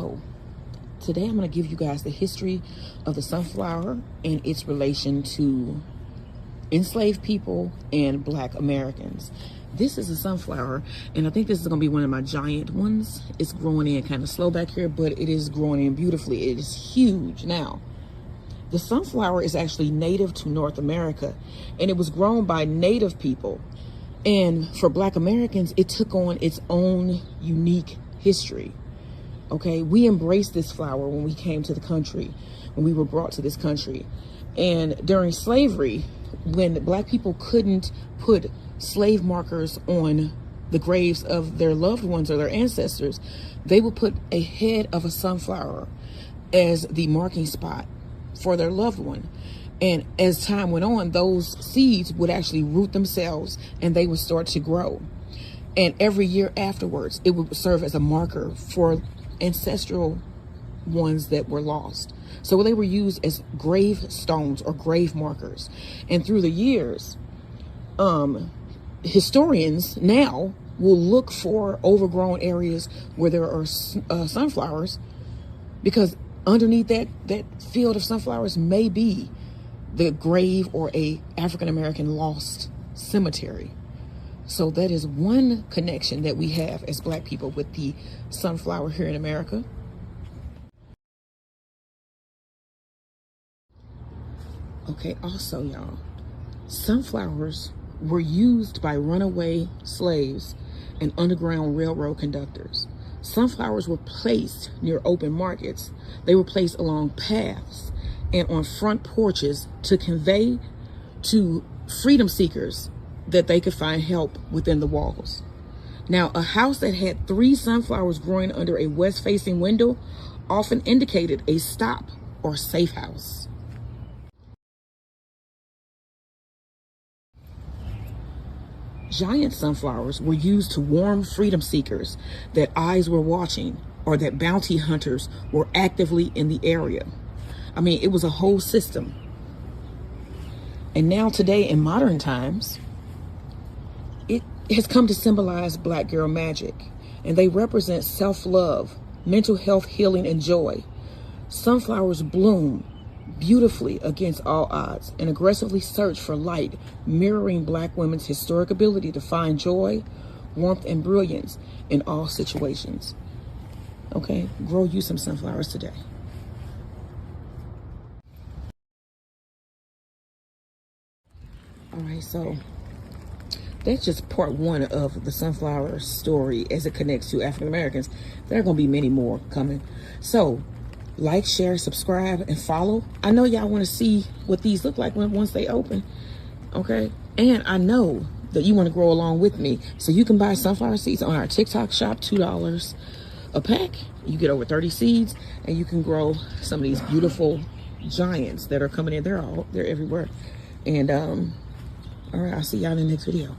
So today I'm going to give you guys the history of the sunflower and its relation to enslaved people and Black Americans. This is a sunflower, and I think this is going to be one of my giant ones. It's growing in kind of slow back here, but it is growing in beautifully. It is huge. Now, the sunflower is actually native to North America, and it was grown by Native people. And for Black Americans, it took on its own unique history. Okay, we embraced this flower when we came to the country, when we were brought to this country. And during slavery, when Black people couldn't put slave markers on the graves of their loved ones or their ancestors, they would put a head of a sunflower as the marking spot for their loved one. And as time went on, those seeds would actually root themselves and they would start to grow. And every year afterwards, it would serve as a marker for ancestral ones that were lost. So they were used as grave stones or grave markers. And through the years, historians now will look for overgrown areas where there are sunflowers, because underneath that field of sunflowers may be the grave or a African-American lost cemetery. So that is one connection that we have as Black people with the sunflower here in America. Okay, also, y'all, sunflowers were used by runaway slaves and Underground Railroad conductors. Sunflowers were placed near open markets. They were placed along paths and on front porches to convey to freedom seekers that they could find help within the walls. Now, a house that had 3 sunflowers growing under a west-facing window often indicated a stop or safe house. Giant sunflowers were used to warn freedom seekers that eyes were watching or that bounty hunters were actively in the area. I mean, it was a whole system. And now today in modern times, it has come to symbolize Black girl magic, and they represent self-love, mental health, healing, and joy. Sunflowers bloom beautifully against all odds and aggressively search for light, mirroring Black women's historic ability to find joy, warmth, and brilliance in all situations. Okay, grow you some sunflowers today. All right, so that's just part 1 of the sunflower story as it connects to African Americans. There are going to be many more coming. So like, share, subscribe, and follow. I know y'all want to see what these look like once they open. Okay, and I know that you want to grow along with me, so you can buy sunflower seeds on our TikTok shop, $2 a pack. You get over 30 seeds, and you can grow some of these beautiful giants that are coming in. They're everywhere. And all right, I'll see y'all in the next video.